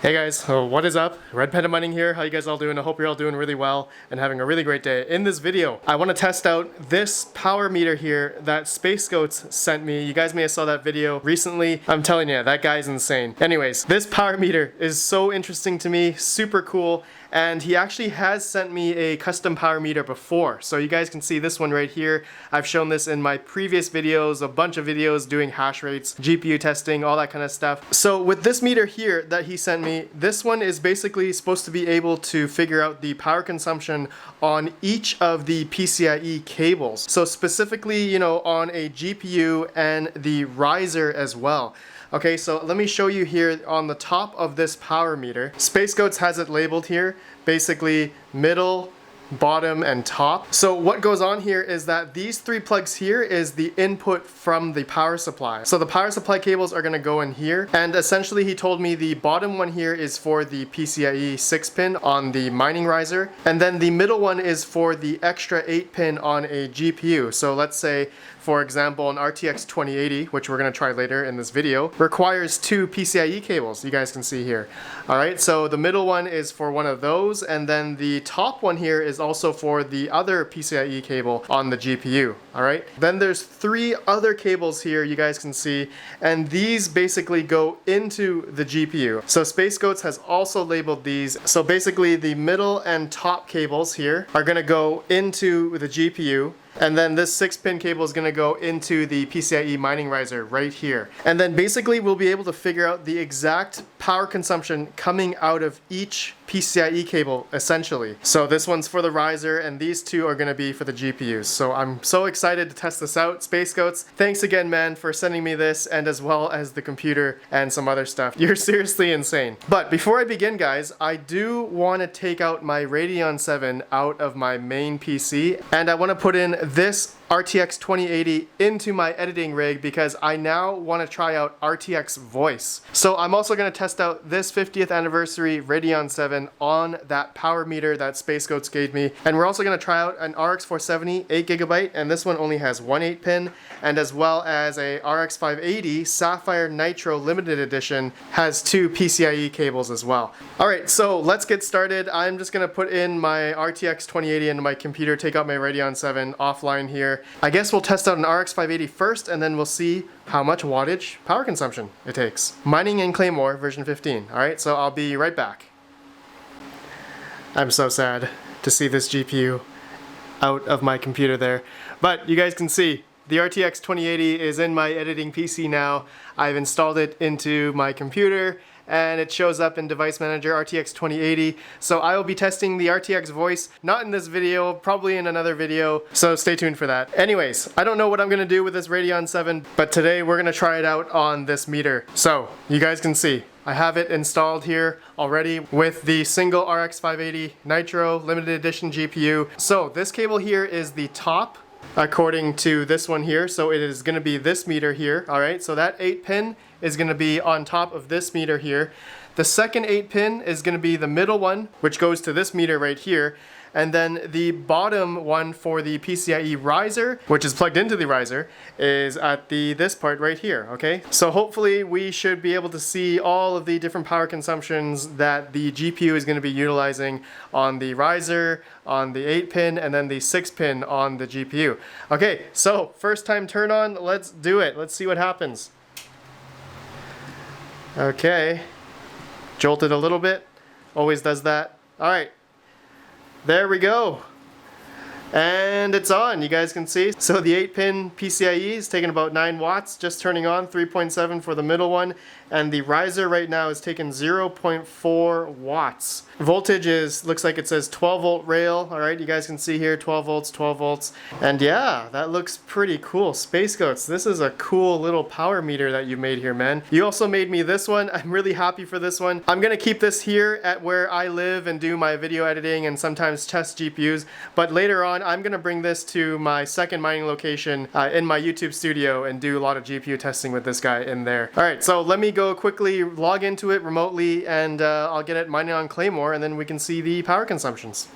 Hey guys, so what is up? RedPandaMining here. How you guys all doing? I hope you're all doing really well and having a really great day. In this video, I want to test out this power meter here that Space Goats sent me. You guys may have saw that video recently. I'm telling you, that guy's insane. Anyways, this power meter is so interesting to me, super cool, and he actually has sent me a custom power meter before. So you guys can see this one right here. I've shown this in my previous videos, a bunch of videos doing hash rates, GPU testing, all that kind of stuff. So with this meter here that he sent me, this one is basically supposed to be able to figure out the power consumption on each of the PCIe cables. So specifically, you know, on a GPU and the riser as well. Okay, so let me show you here on the top of this power meter. Space Goats has it labeled here, basically middle, bottom, and top. So what goes on here is that these three plugs here is the input from the power supply. So the power supply cables are gonna go in here, and essentially he told me the bottom one here is for the PCIe 6-pin on the mining riser, and then the middle one is for the extra 8-pin on a GPU. So let's say, for example, an RTX 2080, which we're gonna try later in this video, requires two PCIe cables, you guys can see here. All right, so the middle one is for one of those, and then the top one here is also for the other PCIe cable on the GPU, all right? Then there's three other cables here you guys can see, and these basically go into the GPU. So Space Goats has also labeled these. So basically the middle and top cables here are gonna go into the GPU, and then this 6-pin cable is going to go into the PCIe mining riser right here. And then basically we'll be able to figure out the exact power consumption coming out of each PCIe cable essentially. So this one's for the riser and these two are going to be for the GPUs. So I'm so excited to test this out. Space Goats, thanks again, man, for sending me this, and as well as the computer and some other stuff. You're seriously insane. But before I begin, guys, I do want to take out my Radeon 7 out of my main PC, and I want to put in this RTX 2080 into my editing rig because I now want to try out RTX voice. So I'm also going to test out this 50th anniversary Radeon 7 on that power meter that Space Goats gave me. And we're also going to try out an RX 470 8GB, and this one only has one 8-pin, and as well as a RX 580 Sapphire Nitro limited edition has two PCIe cables as well. Alright, so let's get started. I'm just going to put in my RTX 2080 into my computer, take out my Radeon 7 offline here. I guess we'll test out an RX 580 first, and then we'll see how much wattage power consumption it takes. Mining in Claymore version 15. Alright, so I'll be right back. I'm so sad to see this GPU out of my computer there. But you guys can see the RTX 2080 is in my editing PC now. I've installed it into my computer, and it shows up in Device Manager RTX 2080. So I will be testing the RTX voice, not in this video, probably in another video, so stay tuned for that. Anyways, I don't know what I'm gonna do with this Radeon 7, but today we're gonna try it out on this meter. So you guys can see, I have it installed here already with the single RX 580 Nitro limited edition GPU. So this cable here is the top, according to this one here, so it is going to be this meter here. All right, so that 8-pin is going to be on top of this meter here. The second 8-pin is going to be the middle one, which goes to this meter right here, and then the bottom one for the PCIe riser, which is plugged into the riser, is at this part right here. Okay, so hopefully we should be able to see all of the different power consumptions that the GPU is going to be utilizing on the riser, on the 8-pin, and then the 6-pin on the GPU. Okay, so first time turn on, let's do it. Let's see what happens. Okay, jolted a little bit, always does that. All right, there we go. And it's on, you guys can see. So the 8-pin PCIe is taking about 9 watts, just turning on, 3.7 for the middle one. And the riser right now is taking 0.4 watts. Voltage looks like it says 12 volt rail. All right, you guys can see here, 12 volts, 12 volts. And yeah, that looks pretty cool. Space Goats, this is a cool little power meter that you made here, man. You also made me this one. I'm really happy for this one. I'm gonna keep this here at where I live and do my video editing and sometimes test GPUs. But later on, I'm gonna bring this to my second mining location in my YouTube studio and do a lot of GPU testing with this guy in there. All right, so let me go quickly log into it remotely, and I'll get it mining on Claymore, and then we can see the power consumptions.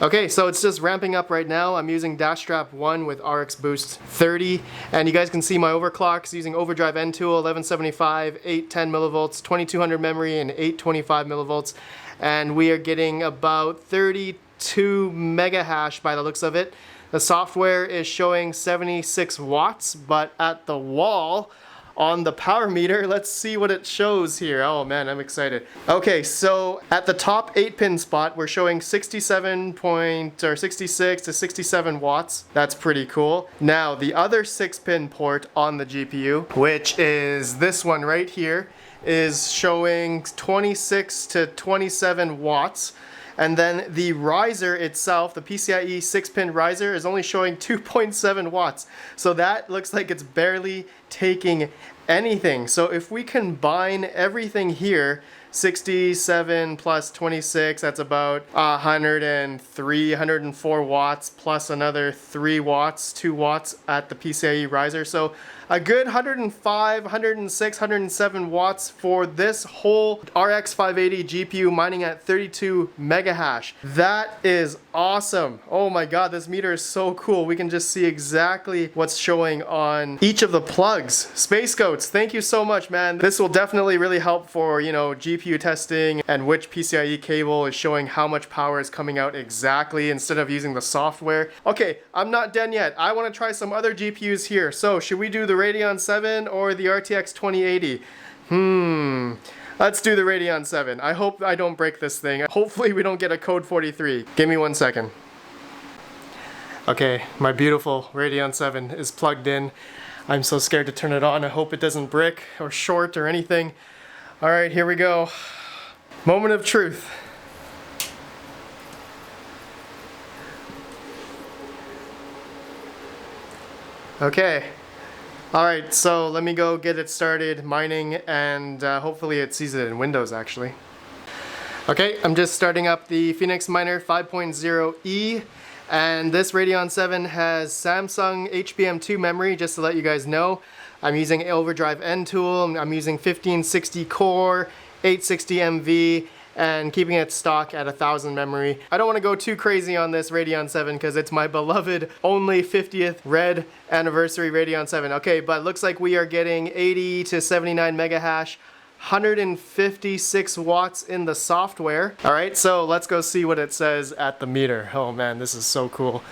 Okay, so it's just ramping up right now. I'm using dash strap 1 with RX boost 30, and you guys can see my overclocks using overdrive N tool 1175, 810 millivolts, 2200 memory, and 825 millivolts, and we are getting about 32 mega hash by the looks of it. The software is showing 76 watts, but at the wall on the power meter, let's see what it shows here. Oh man, I'm excited. Okay, so at the top 8-pin spot, we're showing 66 to 67 watts. That's pretty cool. Now, the other 6-pin port on the GPU, which is this one right here, is showing 26 to 27 watts. And then the riser itself, the PCIe 6-pin riser, is only showing 2.7 watts. So that looks like it's barely taking anything. So if we combine everything here, 67 plus 26, that's about 103, 104 watts plus another 3 watts, 2 watts at the PCIe riser. So a good 105, 106, 107 watts for this whole RX 580 GPU mining at 32 mega hash. That is awesome. Oh my god, this meter is so cool. We can just see exactly what's showing on each of the plugs. Space Goats, thank you so much, man. This will definitely really help for, you know, GPU testing and which PCIe cable is showing how much power is coming out exactly instead of using the software. Okay, I'm not done yet. I want to try some other GPUs here. So should we do the Radeon 7 or the RTX 2080? Let's do the Radeon 7. I hope I don't break this thing. Hopefully we don't get a code 43. Give me 1 second. Okay, my beautiful Radeon 7 is plugged in. I'm so scared to turn it on. I hope it doesn't brick or short or anything. All right, here we go. Moment of truth. Okay. Alright, so let me go get it started mining, and hopefully it sees it in Windows actually. Okay, I'm just starting up the Phoenix Miner 5.0e, and this Radeon 7 has Samsung HBM2 memory, just to let you guys know. I'm using overdrive N tool, I'm using 1560 core, 860 MV, and keeping it stock at 1000 memory. I don't want to go too crazy on this Radeon 7 because it's my beloved only 50th red anniversary Radeon 7. Okay, but looks like we are getting 80 to 79 mega hash, 156 watts in the software. All right, so let's go see what it says at the meter. Oh man, this is so cool.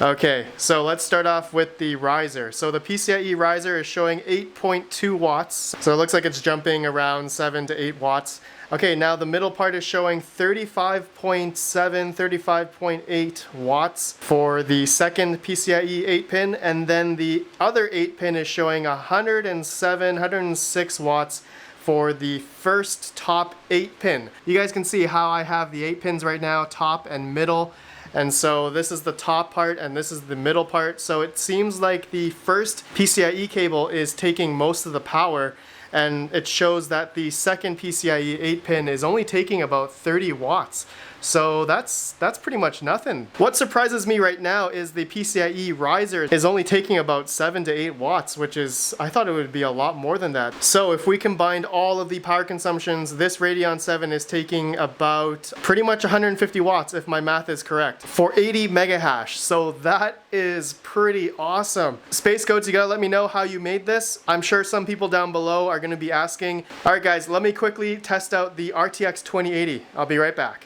Okay, so let's start off with the riser. So the PCIe riser is showing 8.2 watts. So it looks like it's jumping around 7 to 8 watts. Okay, now the middle part is showing 35.7, 35.8 watts for the second PCIe 8-pin, and then the other 8-pin is showing 107, 106 watts for the first top 8-pin. You guys can see how I have the 8 pins right now, top and middle. And so this is the top part and this is the middle part. So it seems like the first PCIe cable is taking most of the power, and it shows that the second PCIe 8-pin is only taking about 30 watts. So that's pretty much nothing. What surprises me right now is the PCIe riser is only taking about 7 to 8 watts, which is, I thought it would be a lot more than that. So if we combined all of the power consumptions, this Radeon 7 is taking about pretty much 150 watts, if my math is correct, for 80 mega hash. So that is pretty awesome. Space Goats, you gotta let me know how you made this. I'm sure some people down below are gonna be asking. All right guys, let me quickly test out the RTX 2080. I'll be right back.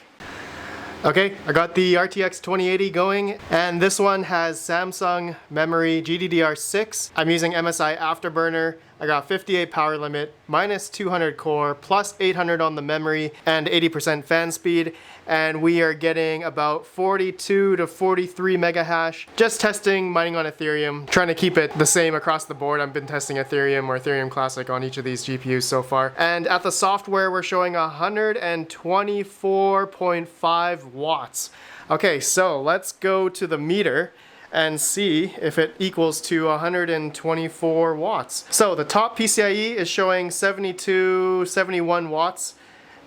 Okay, I got the RTX 2080 going, and this one has Samsung memory GDDR6. I'm using MSI Afterburner. I got 58 power limit, minus 200 core, plus 800 on the memory, and 80% fan speed. And we are getting about 42 to 43 mega hash. Just testing mining on Ethereum, trying to keep it the same across the board. I've been testing Ethereum or Ethereum Classic on each of these GPUs so far. And at the software, we're showing 124.5 watts. Okay, so let's go to the meter and see if it equals to 124 watts. So the top PCIe is showing 72, 71 watts.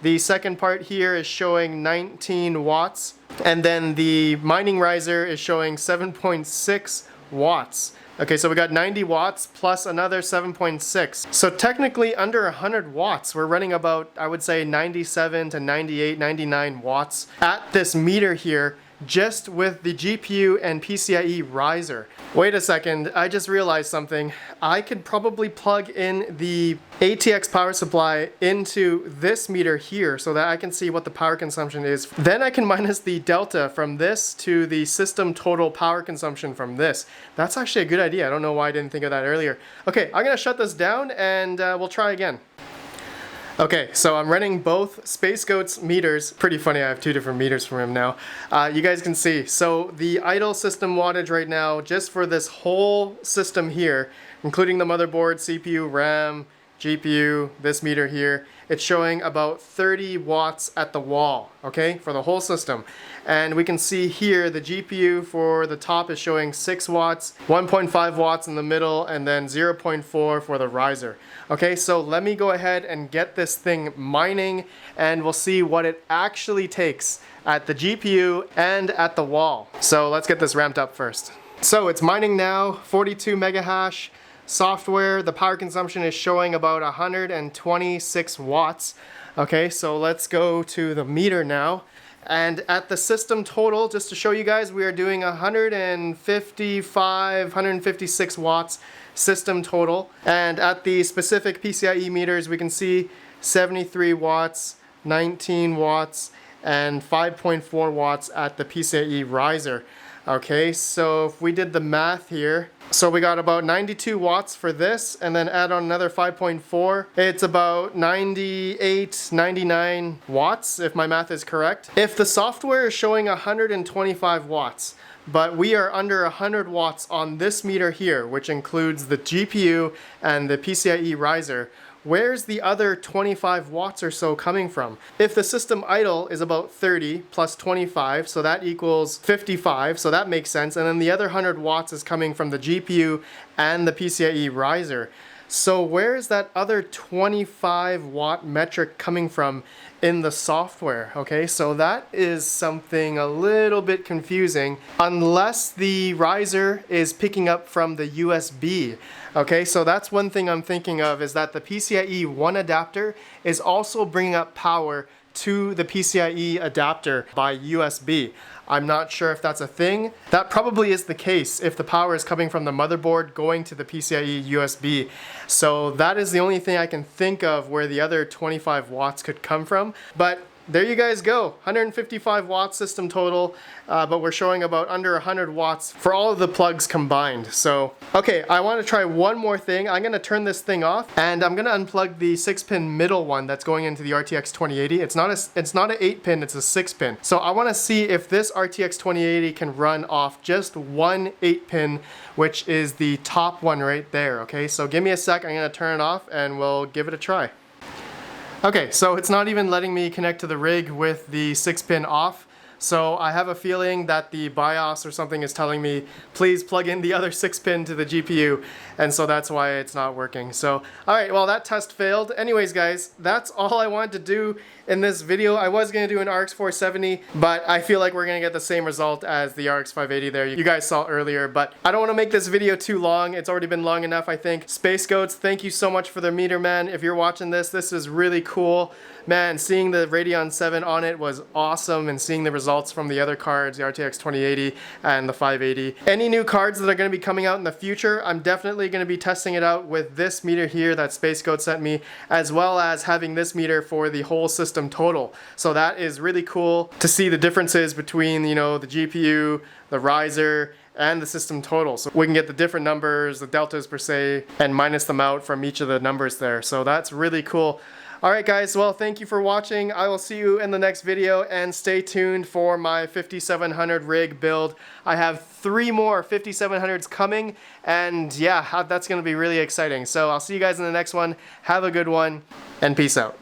The second part here is showing 19 watts. And then the mining riser is showing 7.6 watts. Okay, so we got 90 watts plus another 7.6. So technically under 100 watts. We're running about, I would say, 97 to 98, 99 watts at this meter here, just with the GPU and PCIe riser. Wait a second, I just realized something. I could probably plug in the ATX power supply into this meter here so that I can see what the power consumption is. Then I can minus the delta from this to the system total power consumption from this. That's actually a good idea. I don't know why I didn't think of that earlier. Okay, I'm gonna shut this down and we'll try again. Okay, so I'm running both Space Goat's meters. Pretty funny, I have two different meters from him now. You guys can see. So the idle system wattage right now, just for this whole system here, including the motherboard, CPU, RAM, GPU, this meter here, it's showing about 30 watts at the wall, okay, for the whole system. And we can see here the GPU for the top is showing 6 watts, 1.5 watts in the middle, and then 0.4 for the riser. Okay, so let me go ahead and get this thing mining, and we'll see what it actually takes at the GPU and at the wall. So let's get this ramped up first. So it's mining now, 42 mega hash. Software, the power consumption is showing about 126 watts. Okay, so let's go to the meter now. And at the system total, just to show you guys, we are doing 156 watts system total. And at the specific PCIe meters, we can see 73 watts, 19 watts, and 5.4 watts at the PCIe riser. Okay, so if we did the math here, so we got about 92 watts for this, and then add on another 5.4, it's about 98, 99 watts, if my math is correct. If the software is showing 125 watts, but we are under 100 watts on this meter here, which includes the GPU and the PCIe riser, where's the other 25 watts or so coming from? If the system idle is about 30 plus 25, so that equals 55, so that makes sense. And then the other 100 watts is coming from the GPU and the PCIe riser. So where is that other 25 watt metric coming from in the software? Okay, so that is something a little bit confusing unless the riser is picking up from the USB. Okay, so that's one thing I'm thinking of, is that the PCIe 1 adapter is also bringing up power to the PCIe adapter by USB. I'm not sure if that's a thing. That probably is the case if the power is coming from the motherboard going to the PCIe USB. So that is the only thing I can think of where the other 25 watts could come from. But there you guys go, 155 watts system total, but we're showing about under 100 watts for all of the plugs combined. So, okay, I want to try one more thing. I'm going to turn this thing off, and I'm going to unplug the 6-pin middle one that's going into the RTX 2080. It's not an 8-pin, it's a 6-pin. So I want to see if this RTX 2080 can run off just one 8-pin, which is the top one right there, okay? So give me a sec, I'm going to turn it off, and we'll give it a try. Okay, so it's not even letting me connect to the rig with the 6-pin off. So I have a feeling that the BIOS or something is telling me, please plug in the other 6-pin to the GPU. And so that's why it's not working. So, alright, well that test failed. Anyways guys, that's all I wanted to do in this video. I was going to do an RX 470, but I feel like we're going to get the same result as the RX 580 there you guys saw earlier. But I don't want to make this video too long. It's already been long enough, I think. Space Goats, thank you so much for the meter, man. If you're watching this, this is really cool. Man, seeing the Radeon 7 on it was awesome, and seeing the results from the other cards, the RTX 2080 and the 580. Any new cards that are going to be coming out in the future, I'm definitely going to be testing it out with this meter here that Space Goat sent me, as well as having this meter for the whole system total. So that is really cool to see the differences between, you know, the GPU, the riser, and the system total. So we can get the different numbers, the deltas per se, and minus them out from each of the numbers there. So that's really cool. Alright guys, well thank you for watching. I will see you in the next video, and stay tuned for my 5700 rig build. I have 3 more 5700s coming, and yeah, that's going to be really exciting. So I'll see you guys in the next one. Have a good one, and peace out.